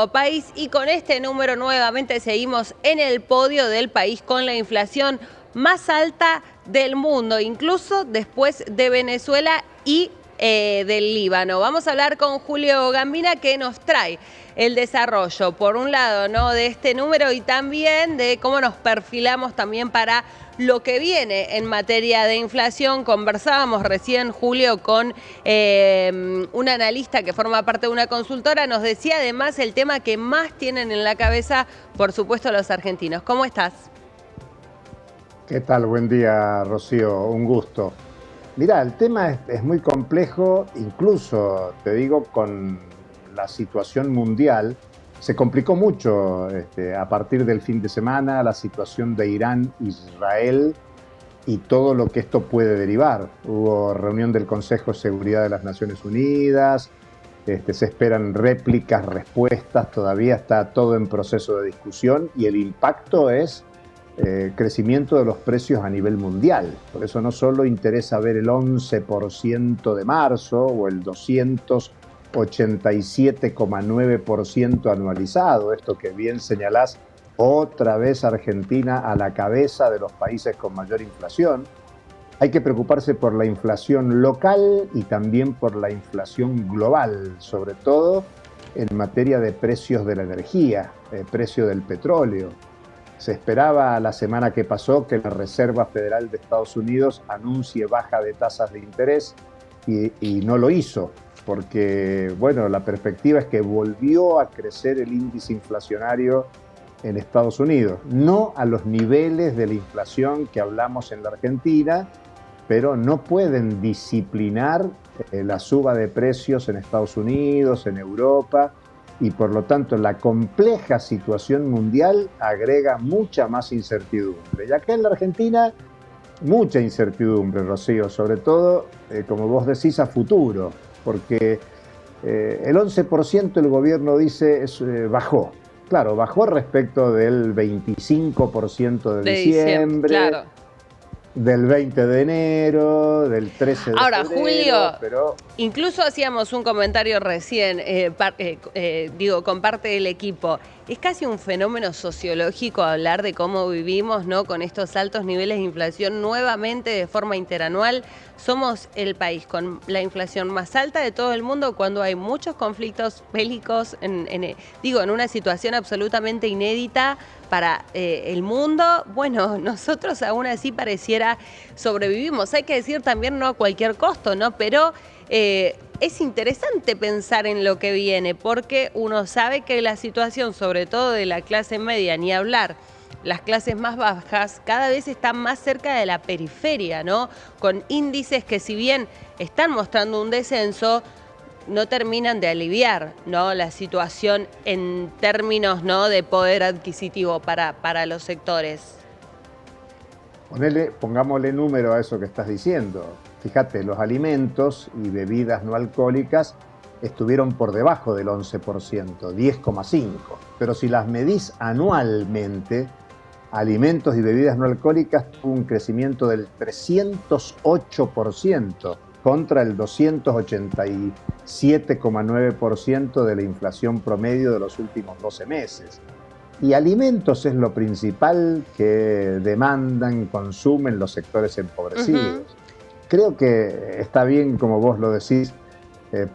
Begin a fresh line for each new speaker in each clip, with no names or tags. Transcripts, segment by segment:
nuestro país y con este número nuevamente seguimos en el podio del país con la inflación más alta del mundo, incluso después de Venezuela y del Líbano. Vamos a hablar con Julio Gambina, que nos trae el desarrollo, por un lado, ¿no?, de este número y también de cómo nos perfilamos también para lo que viene en materia de inflación. Conversábamos recién, Julio, con un analista que forma parte de una consultora. Nos decía además el tema que más tienen en la cabeza, por supuesto, los argentinos. ¿Cómo estás?
¿Qué tal? Buen día, Rocío. Un gusto. Mirá, el tema es muy complejo, incluso, te digo, con la situación mundial. Se complicó mucho a partir del fin de semana la situación de Irán, Israel y todo lo que esto puede derivar. Hubo reunión del Consejo de Seguridad de las Naciones Unidas, se esperan réplicas, respuestas, todavía está todo en proceso de discusión y el impacto es crecimiento de los precios a nivel mundial. Por eso no solo interesa ver el 11% de marzo o el 287,9% anualizado, esto que bien señalás, otra vez Argentina a la cabeza de los países con mayor inflación. Hay que preocuparse por la inflación local y también por la inflación global, sobre todo en materia de precios de la energía, precio del petróleo. Se esperaba la semana que pasó que la Reserva Federal de Estados Unidos anuncie baja de tasas de interés y no lo hizo, porque bueno, la perspectiva es que volvió a crecer el índice inflacionario en Estados Unidos, no a los niveles de la inflación que hablamos en la Argentina, pero no pueden disciplinar la suba de precios en Estados Unidos, en Europa, y por lo tanto la compleja situación mundial agrega mucha más incertidumbre. Y acá en la Argentina, mucha incertidumbre, Rocío, sobre todo, como vos decís, a futuro, porque el 11% el gobierno dice bajó. Claro, bajó respecto del 25% de diciembre,
claro,
del 20 de enero, del 13 de
Ahora,
febrero,
Julio,
pero
incluso hacíamos un comentario recién, con parte del equipo. Es casi un fenómeno sociológico hablar de cómo vivimos, ¿no?, con estos altos niveles de inflación nuevamente de forma interanual. Somos el país con la inflación más alta de todo el mundo cuando hay muchos conflictos bélicos, en una situación absolutamente inédita para el mundo. Bueno, nosotros aún así pareciera sobrevivimos. Hay que decir también no a cualquier costo, ¿no? Pero es interesante pensar en lo que viene, porque uno sabe que la situación, sobre todo de la clase media, ni hablar, las clases más bajas, cada vez están más cerca de la periferia, ¿no? Con índices que, si bien están mostrando un descenso, no terminan de aliviar, ¿no?, la situación en términos, ¿no?, de poder adquisitivo para los sectores.
pongámosle número a eso que estás diciendo. Fíjate, los alimentos y bebidas no alcohólicas estuvieron por debajo del 11%, 10,5%. Pero si las medís anualmente, alimentos y bebidas no alcohólicas tuvo un crecimiento del 308% contra el 287,9% de la inflación promedio de los últimos 12 meses. Y alimentos es lo principal que demandan, consumen los sectores empobrecidos. Creo que está bien, como vos lo decís,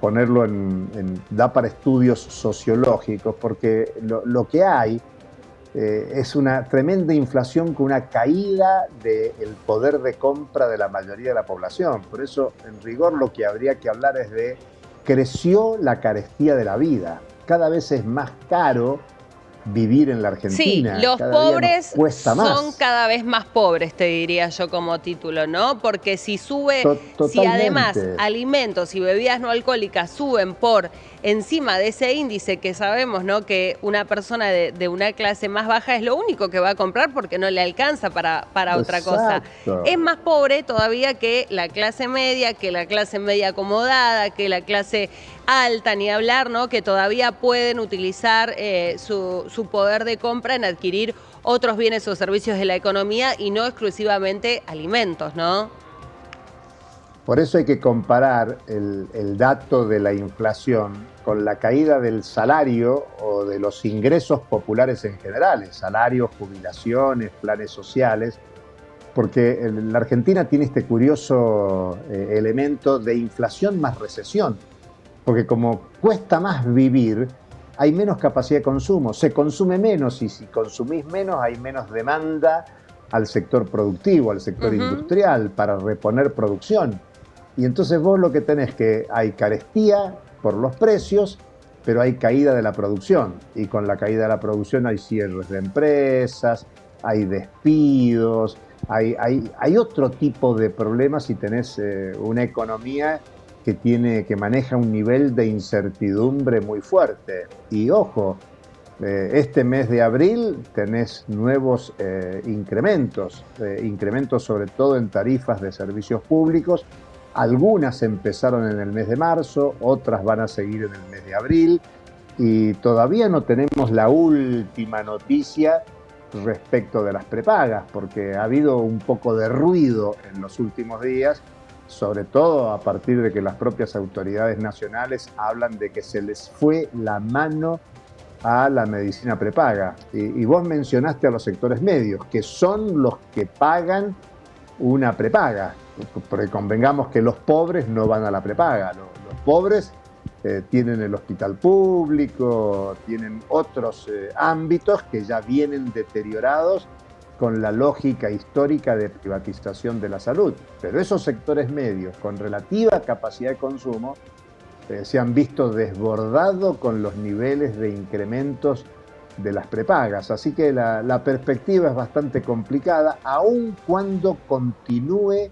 ponerlo da para estudios sociológicos, porque lo que hay es una tremenda inflación con una caída del poder de compra de la mayoría de la población. Por eso, en rigor, lo que habría que hablar es de creció la carestía de la vida. Cada vez es más caro vivir en la Argentina.
Sí, los pobres son
más.
cada vez más pobres, te diría yo como título, ¿no? Porque si si además alimentos y bebidas no alcohólicas suben por encima de ese índice que sabemos, ¿no?, que una persona de una clase más baja es lo único que va a comprar porque no le alcanza para otra cosa. Es más pobre todavía que la clase media acomodada, que la clase alta, ni hablar, ¿no?, que todavía pueden utilizar su poder de compra en adquirir otros bienes o servicios de la economía y no exclusivamente alimentos, ¿no?
Por eso hay que comparar el dato de la inflación con la caída del salario o de los ingresos populares en general, salarios, jubilaciones, planes sociales, porque la Argentina tiene este curioso elemento de inflación más recesión, porque como cuesta más vivir, hay menos capacidad de consumo, se consume menos y si consumís menos hay menos demanda al sector productivo, al sector industrial, para reponer producción. Y entonces vos lo que tenés que hay carestía por los precios, pero hay caída de la producción. Y con la caída de la producción hay cierres de empresas, hay despidos, hay otro tipo de problemas si tenés una economía que maneja un nivel de incertidumbre muy fuerte. Y ojo, este mes de abril tenés nuevos incrementos sobre todo en tarifas de servicios públicos. Algunas empezaron en el mes de marzo, otras van a seguir en el mes de abril y todavía no tenemos la última noticia respecto de las prepagas, porque ha habido un poco de ruido en los últimos días, sobre todo a partir de que las propias autoridades nacionales hablan de que se les fue la mano a la medicina prepaga. Y vos mencionaste a los sectores medios, que son los que pagan una prepaga, porque convengamos que los pobres no van a la prepaga, los pobres tienen el hospital público, tienen otros ámbitos que ya vienen deteriorados con la lógica histórica de privatización de la salud. Pero esos sectores medios con relativa capacidad de consumo se han visto desbordados con los niveles de incrementos de las prepagas. Así que la perspectiva es bastante complicada, aun cuando continúe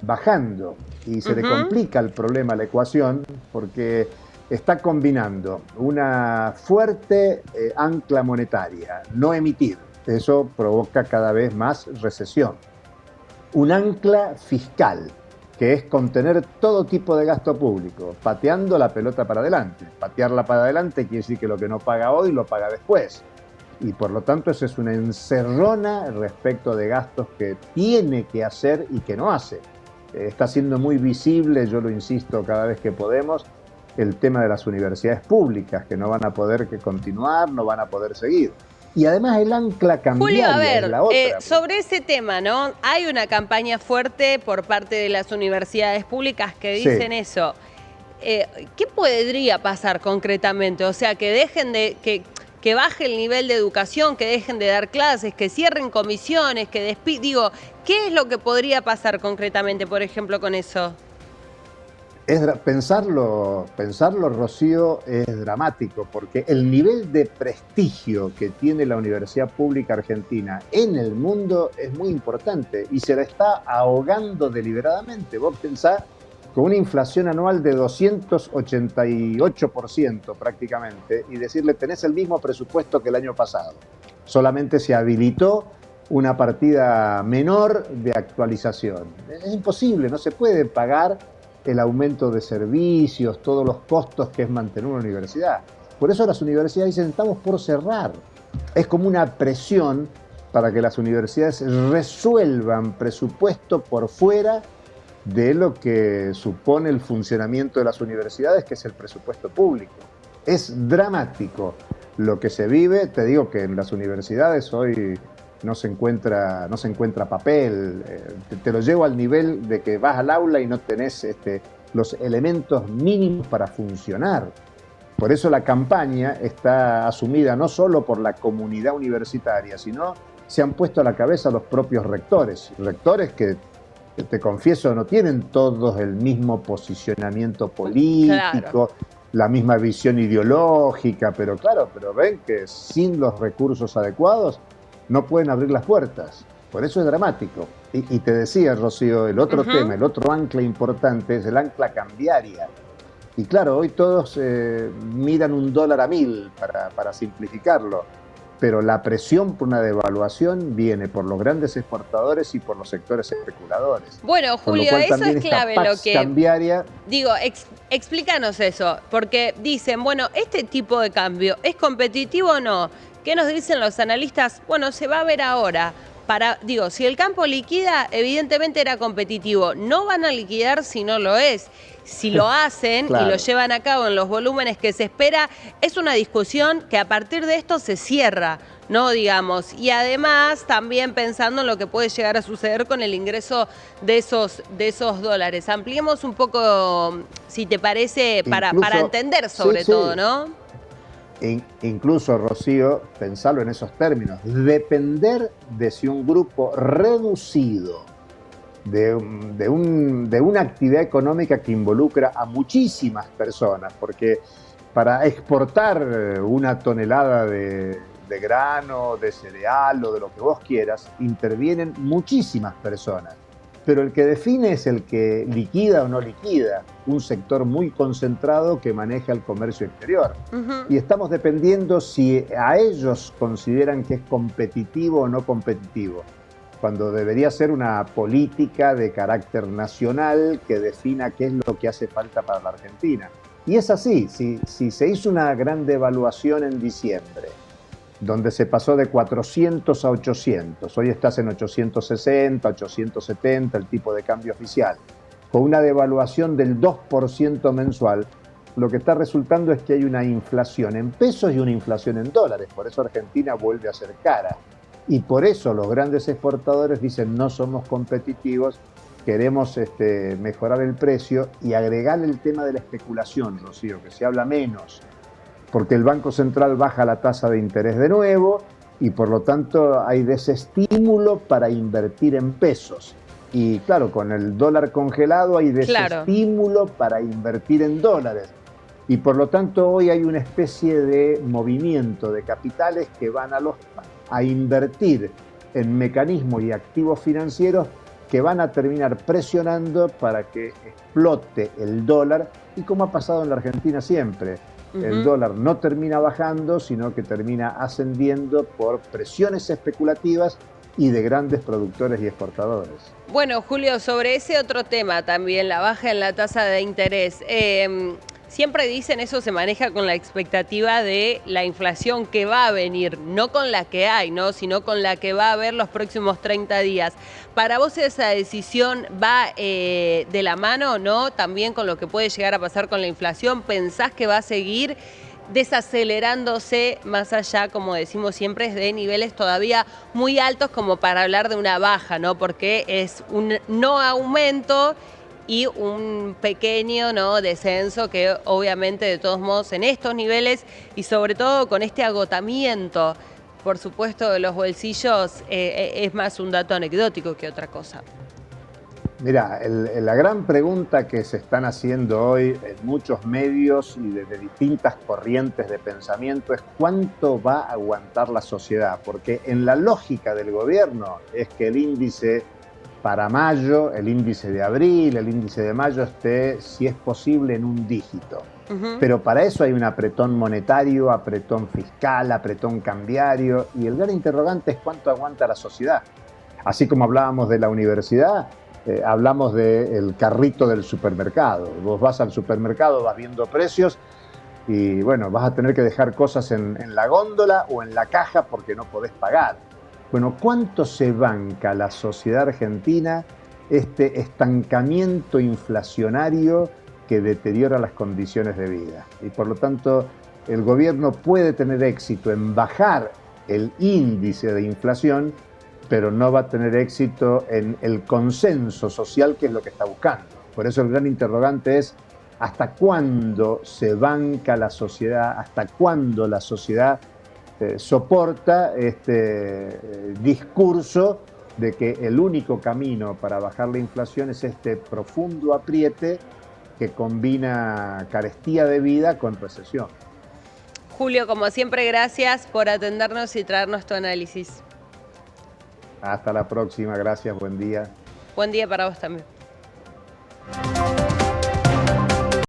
bajando. Y se le complica el problema a la ecuación porque está combinando una fuerte ancla monetaria, no emitir. Eso provoca cada vez más recesión. Un ancla fiscal, que es contener todo tipo de gasto público, pateando la pelota para adelante. Patearla para adelante quiere decir que lo que no paga hoy lo paga después. Y por lo tanto eso es una encerrona respecto de gastos que tiene que hacer y que no hace. Está siendo muy visible, yo lo insisto cada vez que podemos, el tema de las universidades públicas, que no van a poder continuar, no van a poder seguir. Y además el ancla cambiaria
Julio, a ver,
es la otra.
sobre ese tema, ¿no? Hay una campaña fuerte por parte de las universidades públicas que dicen eso. ¿Qué podría pasar concretamente? O sea, que dejen de... que baje el nivel de educación, que dejen de dar clases, que cierren comisiones, que despidan. Digo, ¿qué es lo que podría pasar concretamente, por ejemplo, con eso?
Pensarlo, Rocío, es dramático, porque el nivel de prestigio que tiene la Universidad Pública Argentina en el mundo es muy importante y se la está ahogando deliberadamente. Vos pensás con una inflación anual de 288% prácticamente, y decirle tenés el mismo presupuesto que el año pasado. Solamente se habilitó una partida menor de actualización. Es imposible, no se puede pagar el aumento de servicios, todos los costos que es mantener una universidad. Por eso las universidades dicen, estamos por cerrar. Es como una presión para que las universidades resuelvan presupuesto por fuera de lo que supone el funcionamiento de las universidades, que es el presupuesto público. Es dramático lo que se vive. Te digo que en las universidades hoy no se encuentra papel. Te lo llevo al nivel de que vas al aula y no tenés los elementos mínimos para funcionar. Por eso la campaña está asumida no solo por la comunidad universitaria, sino se han puesto a la cabeza los propios rectores. Rectores que, te confieso, no tienen todos el mismo posicionamiento político, la misma visión ideológica, pero ven que sin los recursos adecuados no pueden abrir las puertas. Por eso es dramático. Y te decía, Rocío, el otro tema, el otro ancla importante es el ancla cambiaria. Y claro, hoy todos miran un dólar a 1000 para simplificarlo, pero la presión por una devaluación viene por los grandes exportadores y por los sectores especuladores.
Bueno, Julio, eso es clave lo que...
cambiaria...
Digo, explícanos eso, porque dicen, bueno, ¿este tipo de cambio es competitivo o no? ¿Qué nos dicen los analistas? Bueno, se va a ver ahora. si el campo liquida, evidentemente era competitivo. No van a liquidar si no lo es. Si lo hacen
Claro.
y lo llevan a cabo en los volúmenes que se espera, es una discusión que a partir de esto se cierra, ¿no? Digamos. Y además también pensando en lo que puede llegar a suceder con el ingreso de esos dólares. Ampliemos un poco, si te parece, para entender sobre todo, ¿no?
Incluso, Rocío, pensarlo en esos términos, depender de si un grupo reducido de una actividad económica que involucra a muchísimas personas, porque para exportar una tonelada de grano, de cereal o de lo que vos quieras, intervienen muchísimas personas. Pero el que define es el que liquida o no liquida, un sector muy concentrado que maneja el comercio exterior. Y estamos dependiendo si a ellos consideran que es competitivo o no competitivo, cuando debería ser una política de carácter nacional que defina qué es lo que hace falta para la Argentina. Y es así, si se hizo una gran devaluación en diciembre, donde se pasó de 400 a 800, hoy estás en 860, 870, el tipo de cambio oficial, con una devaluación del 2% mensual, lo que está resultando es que hay una inflación en pesos y una inflación en dólares, por eso Argentina vuelve a ser cara. Y por eso los grandes exportadores dicen no somos competitivos, queremos mejorar el precio y agregar el tema de la especulación, Rocío, que se habla menos, porque el Banco Central baja la tasa de interés de nuevo y por lo tanto hay desestímulo para invertir en pesos. Y claro, con el dólar congelado hay desestímulo para invertir en dólares. Y por lo tanto hoy hay una especie de movimiento de capitales que van a invertir en mecanismos y activos financieros que van a terminar presionando para que explote el dólar, y como ha pasado en la Argentina siempre, el dólar no termina bajando, sino que termina ascendiendo por presiones especulativas y de grandes productores y exportadores.
Bueno, Julio, sobre ese otro tema también, la baja en la tasa de interés. Siempre dicen eso se maneja con la expectativa de la inflación que va a venir, no con la que hay, ¿no? Sino con la que va a haber los próximos 30 días. Para vos esa decisión va de la mano, ¿no? También con lo que puede llegar a pasar con la inflación. ¿Pensás que va a seguir desacelerándose más allá, como decimos siempre, de niveles todavía muy altos como para hablar de una baja, ¿no? Porque es un no aumento y un pequeño descenso que obviamente de todos modos en estos niveles y sobre todo con este agotamiento, por supuesto, de los bolsillos, es más un dato anecdótico que otra cosa.
Mira, la gran pregunta que se están haciendo hoy en muchos medios y desde distintas corrientes de pensamiento es ¿cuánto va a aguantar la sociedad? Porque en la lógica del gobierno es que el índice para mayo, el índice de abril, el índice de mayo esté, si es posible, en un dígito. Pero para eso hay un apretón monetario, apretón fiscal, apretón cambiario, y el gran interrogante es cuánto aguanta la sociedad. Así como hablábamos de la universidad, hablamos del carrito del supermercado. Vos vas al supermercado, vas viendo precios y bueno, vas a tener que dejar cosas en la góndola o en la caja porque no podés pagar. Bueno, ¿cuánto se banca la sociedad argentina este estancamiento inflacionario que deteriora las condiciones de vida? Y por lo tanto, el gobierno puede tener éxito en bajar el índice de inflación, pero no va a tener éxito en el consenso social, que es lo que está buscando. Por eso el gran interrogante es ¿hasta cuándo se banca la sociedad? ¿Hasta cuándo la sociedad soporta este discurso de que el único camino para bajar la inflación es este profundo apriete que combina carestía de vida con recesión?
Julio, como siempre, gracias por atendernos y traernos tu análisis.
Hasta la próxima, gracias, buen día.
Buen día para vos también.